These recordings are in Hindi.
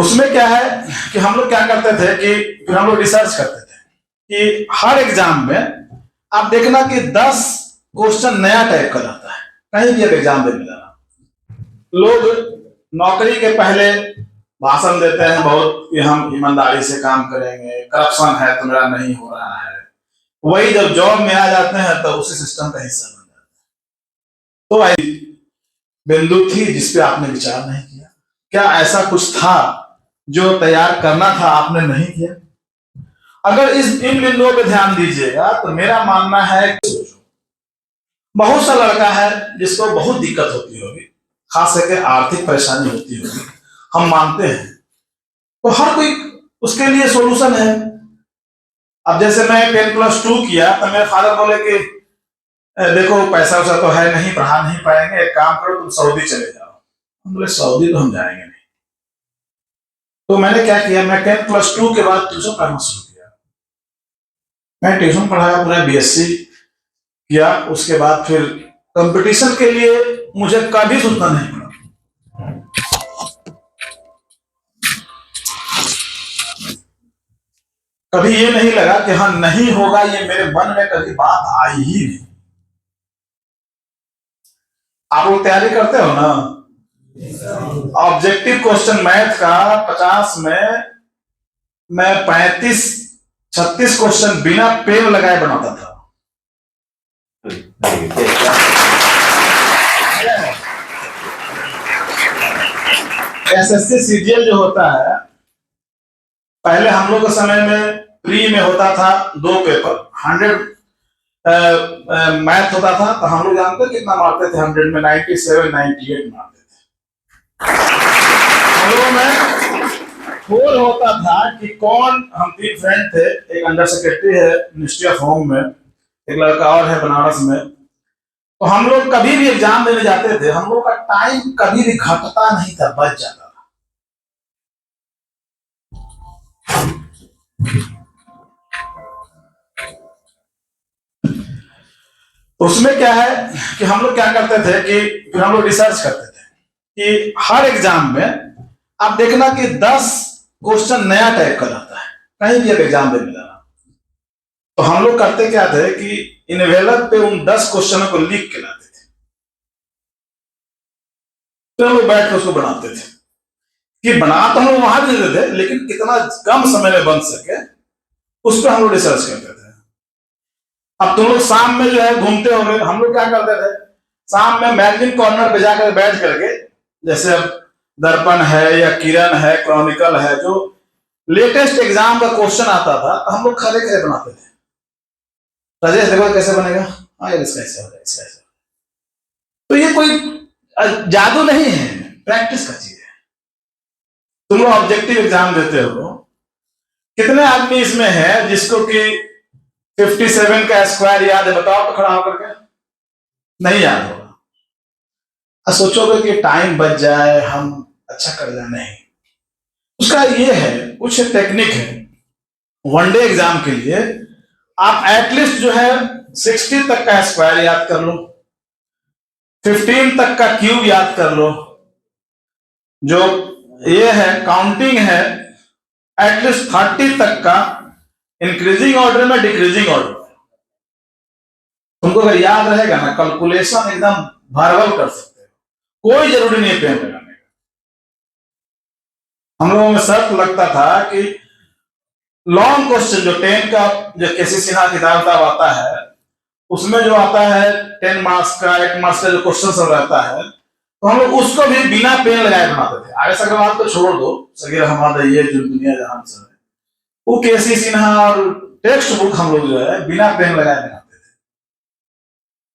उसमें क्या है कि हम लोग क्या करते थे कि फिर हम लोग रिसर्च करते थे कि हर एग्जाम में आप देखना कि 10 क्वेश्चन नया टाइप का रहता है। कहीं भी अब एग्जाम देने जाना, लोग नौकरी के पहले भाषण देते हैं बहुत कि हम ईमानदारी से काम करेंगे, करप्शन है तो मेरा नहीं हो रहा है। वही जब जॉब में आ जाते हैं तो उसी सिस्टम का हिस्सा बन जाते हैं। तो बिंदु थी जिसपे आपने विचार नहीं किया? क्या ऐसा कुछ था जो तैयार करना था आपने नहीं किया? अगर इन बिंदुओं पे ध्यान दीजिएगा तो मेरा मानना है कि बहुत सा लड़का है जिसको बहुत दिक्कत होती होगी, खास करके आर्थिक परेशानी होती होगी, हम मानते हैं। तो हर कोई उसके लिए सॉल्यूशन है। अब जैसे मैं 10+2 किया तो मेरे फादर बोले कि देखो पैसा वैसा तो है नहीं, पढ़ा नहीं पाएंगे, एक काम करो तुम सऊदी चले जाओ। हम बोले सऊदी तो हम जाएंगे नहीं। तो मैंने क्या किया, मैं 10+2 के बाद ट्यूशन पढ़ना शुरू किया। मैं ट्यूशन पढ़ाया, पूरा BSc किया। उसके बाद फिर कंपटीशन के लिए मुझे कभी सोचना नहीं पड़ा। कभी ये नहीं लगा कि हाँ नहीं होगा, ये मेरे मन में कभी बात आई ही नहीं। आप लोग तैयारी करते हो ना? ऑब्जेक्टिव क्वेश्चन मैथ का 50 में मैं 35-36 क्वेश्चन बिना पेन लगाए बनाता था। SSC CGL जो होता है, पहले हम लोग के समय में प्री में होता था 2 पेपर, 100 मैथ होता था। तो हम लोग जानते हैं कितना मारते थे 100 में? 97-98 मारते थे। हम लोगों में गोल होता था कि कौन, हम 3 फ्रेंड थे, एक अंडर सेक्रेटरी है मिनिस्ट्री ऑफ होम में, एक लड़का और है बनारस में। तो हम लोग कभी भी एग्जाम देने जाते थे, हम लोग का टाइम कभी भी घटता नहीं था, बच जाता था। उसमें क्या है कि हम लोग क्या करते थे कि फिर हम लोग रिसर्च करते थे कि हर एग्जाम में आप देखना कि 10 क्वेश्चन नया टाइप का रहता है। कहीं भी अब एग्जाम देने जाना, तो हम लोग करते क्या थे कि इनवेलप पे उन 10 क्वेश्चनों को लिख के लाते थे। तो हम लोग बैठ कर उसको बनाते थे कि बना तो हम लोग वहां भी देते थे, लेकिन कितना कम समय में बन सके उस पर हम लोग रिसर्च करते थे। अब तुम लोग शाम में जो है घूमते होंगे, हम लोग क्या करते थे, शाम में मैगजीन कॉर्नर पे जाकर बैठ करके, जैसे अब दर्पण है या किरण है, क्रॉनिकल है, जो लेटेस्ट एग्जाम का क्वेश्चन आता था, तो हम लोग खड़े खड़े बनाते थे। राजेश देखो कैसे बनेगा, हाँ यार इसका ऐसे हो जाए, इसका ऐसे। तो ये कोई जादू नहीं है, प्रैक्टिस का चीज है। तुम लोग ऑब्जेक्टिव एग्जाम देते हो, कितने आदमी इसमें है जिसको कि 57 का स्क्वायर याद है? बताओ तो खड़ा होकर के। नहीं याद होगा। सोचोगे कि टाइम बच जाए, हम अच्छा कर जाए, नहीं। उसका ये है, कुछ टेक्निक है। वनडे एग्जाम के लिए आप एटलीस्ट जो है 60 तक का स्क्वायर याद कर लो, 15 तक का क्यूब याद कर लो, जो ये है काउंटिंग है एटलीस्ट 30 तक का, इंक्रीजिंग ऑर्डर में डिक्रीजिंग ऑर्डर। तुमको अगर याद रहेगा ना, कैलकुलेशन एकदम भरवल कर सकते हो, कोई जरूरी नहीं है पेन लगाने का। हम लोगों में शर्त लगता था कि लॉन्ग क्वेश्चन जो 10 का, जो केसी सिन्हा किताब आता है, उसमें जो आता है 10 मार्क्स का, 8 मार्क्स का जो क्वेश्चन सब रहता है, तो हम लोग उसको भी बिना पेन लगाए बनाते थे। आगे सगरवाल तो छोड़ दो, सगीर हमारा ये जो दुनिया जहां से है, वो केसी सिन्हा और टेक्स्ट बुक हम लोग जो है बिना पेन लगाए बनाते थे।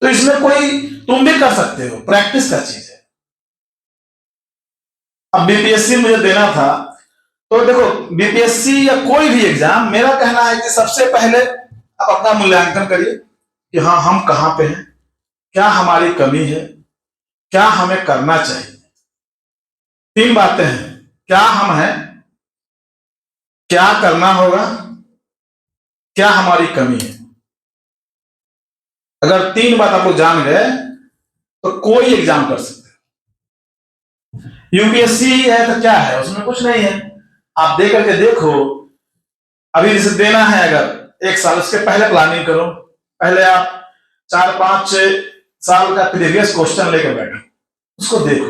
तो इसमें कोई, तुम भी कर सकते हो, प्रैक्टिस का चीज है। अब बीपीएससी मुझे देना था, तो देखो बीपीएससी या कोई भी एग्जाम, मेरा कहना है कि सबसे पहले आप अपना मूल्यांकन करिए कि हाँ हम कहां पे हैं, क्या हमारी कमी है, क्या हमें करना चाहिए। 3 बातें हैं, क्या हम हैं, क्या करना होगा, क्या हमारी कमी है। अगर 3 बात आप लोग जान गए तो कोई एग्जाम कर सकते हैं। यूपीएससी है तो क्या है, उसमें कुछ नहीं है, आप दे करके देखो, अभी जैसे देना है अगर 1 साल, उसके पहले प्लानिंग करो। पहले आप 4-5-6 साल का प्रीवियस क्वेश्चन लेकर बैठो, उसको देखो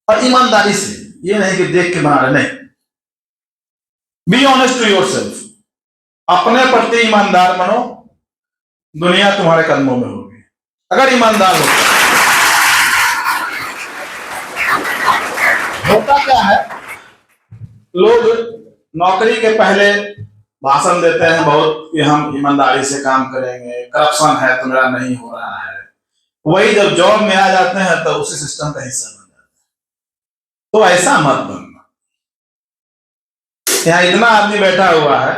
और ईमानदारी से, ये नहीं कि देख के बना रहे, नहीं। बी ऑनेस्ट टू योरसेल्फ, अपने प्रति ईमानदार बनो, दुनिया तुम्हारे कदमों में होगी अगर ईमानदार हो। होता क्या है, लोग नौकरी के पहले भाषण देते हैं बहुत कि हम ईमानदारी से काम करेंगे, करप्शन है तो मेरा नहीं हो रहा है। वही जब जॉब में आ जाते हैं तो उसी सिस्टम का हिस्सा बन जाते हैं। तो ऐसा मत बनना। यहाँ इतना आदमी बैठा हुआ है,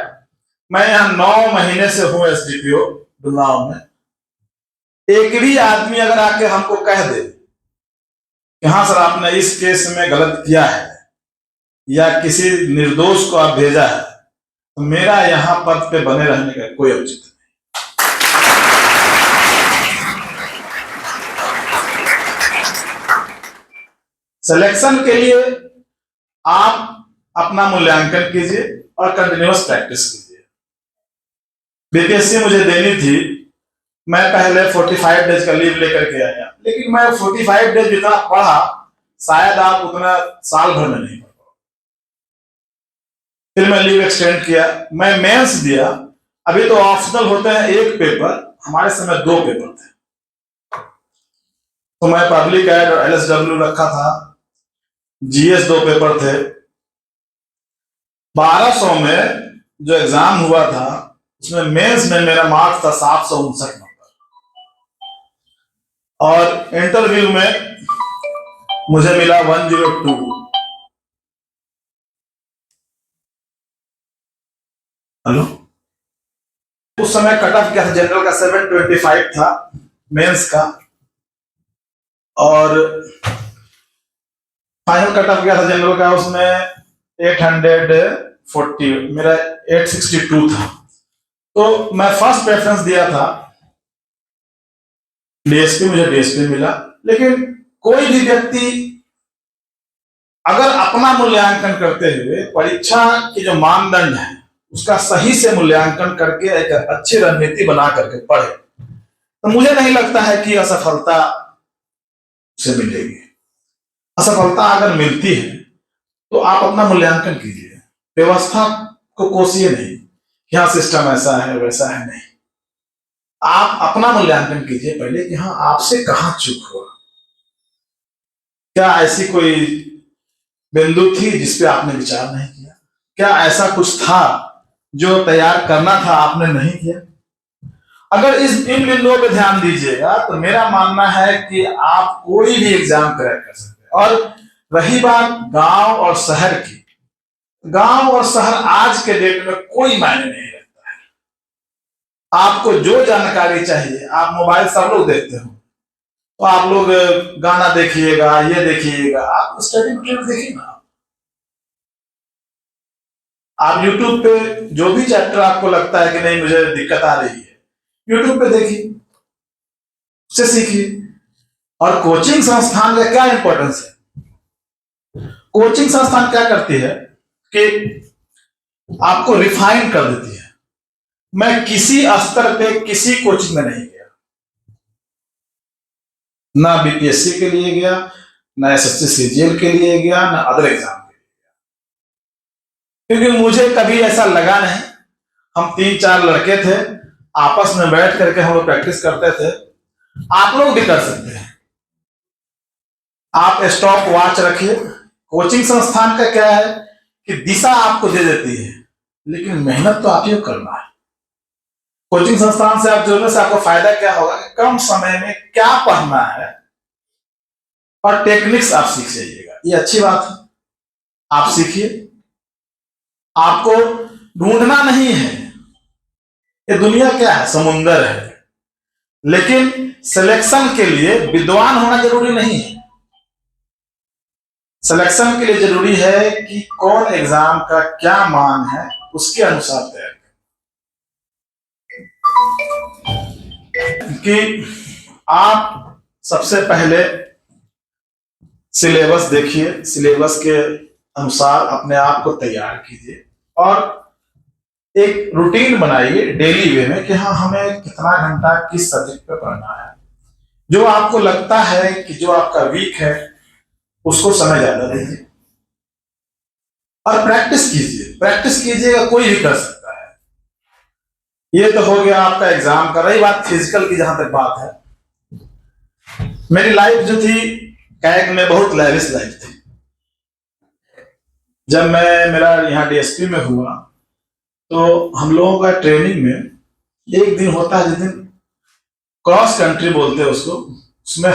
मैं यहाँ 9 महीने से हूं एसडीपीओ डुमरांव में। एक भी आदमी अगर आके हमको कह दे कि हाँ सर आपने इस केस में गलत किया है या किसी निर्दोष को आप भेजा है, तो मेरा यहां पद पे बने रहने का कोई औचित्य नहीं। सिलेक्शन के लिए आप अपना मूल्यांकन कीजिए और कंटिन्यूअस प्रैक्टिस कीजिए। बीपीएससी मुझे देनी थी, मैं पहले 45 डेज का लीव लेकर के आया, लेकिन मैं 45 डेज जितना पढ़ा शायद आप उतना साल भर में नहीं पढ़ पाओ। फिर मैं लीव एक्सटेंड किया, मैं मेंस दिया। अभी तो ऑप्शनल होते हैं 1 पेपर, हमारे समय 2 पेपर थे। तो मैं पब्लिक एड और एलएसडब्ल्यू रखा था, जीएस 2 पेपर थे। 1200 में जो एग्जाम हुआ था उसमें मेंस में मेरा मार्क्स था 759 नंबर, और इंटरव्यू में मुझे मिला 102। हेलो, उस समय कट ऑफ क्या था, जनरल का 725 था, मेंस का, और फाइनल कट ऑफ क्या था जनरल का, उसमें 840, मेरा 862 था। तो मैं फर्स्ट प्रेफरेंस दिया था डीएसपी, मुझे डीएसपी मिला। लेकिन कोई भी व्यक्ति अगर अपना मूल्यांकन करते हुए परीक्षा के जो मानदंड है उसका सही से मूल्यांकन करके एक अच्छी रणनीति बना करके पढ़े, तो मुझे नहीं लगता है कि असफलता से मिलेगी। असफलता अगर मिलती है तो आप अपना मूल्यांकन कीजिए, व्यवस्था को कोसिए नहीं, यहाँ सिस्टम ऐसा है वैसा है, नहीं। आप अपना मूल्यांकन कीजिए पहले कि हाँ आपसे कहाँ चूक हुआ, क्या ऐसी कोई बिंदु थी जिसपे आपने विचार नहीं किया, क्या ऐसा कुछ था जो तैयार करना था आपने नहीं किया। अगर इन बिंदुओं पे ध्यान दीजिएगा तो मेरा मानना है कि आप कोई भी एग्जाम क्रैक कर सकते हैं। और रही बात गांव और शहर की, गांव और शहर आज के डेट में कोई मायने नहीं रखता है। आपको जो जानकारी चाहिए, आप मोबाइल सब लोग देखते हो, तो आप लोग गाना देखिएगा, ये देखिएगा, आप स्टडी मटेरियल देखिए ना। आप यूट्यूब पे जो भी चैप्टर आपको लगता है कि नहीं मुझे दिक्कत आ रही है, यूट्यूब पे देखिए, उससे सीखिए। और कोचिंग संस्थान का क्या इंपॉर्टेंस है, कोचिंग संस्थान क्या करती है कि आपको रिफाइन कर देती है। मैं किसी स्तर पे किसी कोचिंग में नहीं गया, ना बीपीएससी के लिए गया, ना एसएससी सीजीएल के लिए गया, ना अदर एग्जाम के लिए गया, क्योंकि मुझे कभी ऐसा लगा नहीं। हम 3-4 लड़के थे, आपस में बैठ करके हम लोग प्रैक्टिस करते थे। आप लोग भी कर सकते हैं। आप स्टॉप वॉच रखिए। कोचिंग संस्थान का क्या है कि दिशा आपको दे देती है, लेकिन मेहनत तो आप ही करना है। कोचिंग संस्थान से आप जुड़ने से आपको फायदा क्या होगा कि कम समय में क्या पढ़ना है और टेक्निक्स आप सीख जाइएगा। ये अच्छी बात है, आप सीखिए। आपको ढूंढना नहीं है, ये दुनिया क्या है, समुंदर है। लेकिन सिलेक्शन के लिए विद्वान होना जरूरी नहीं है। सिलेक्शन के लिए जरूरी है कि कौन एग्जाम का क्या मान है, उसके अनुसार तैयार कि आप सबसे पहले सिलेबस देखिए। सिलेबस के अनुसार अपने आप को तैयार कीजिए और एक रूटीन बनाइए डेली वे में कि हाँ हमें कितना घंटा किस सब्जेक्ट पे पढ़ना है। जो आपको लगता है कि जो आपका वीक है उसको समय ज्यादा दीजिए और प्रैक्टिस कीजिएगा, कोई भी कर सकता है। ये तो हो गया आपका एग्जाम का। रही बात फिजिकल की, जहां तक बात है, मेरी लाइफ जो थी कैग में बहुत लैविश लाइफ थी। जब मैं मेरा यहाँ डीएसपी में हुआ तो हम लोगों का ट्रेनिंग में एक दिन होता है जिस दिन क्रॉस कंट्री बोलते हैं उसको, उसमें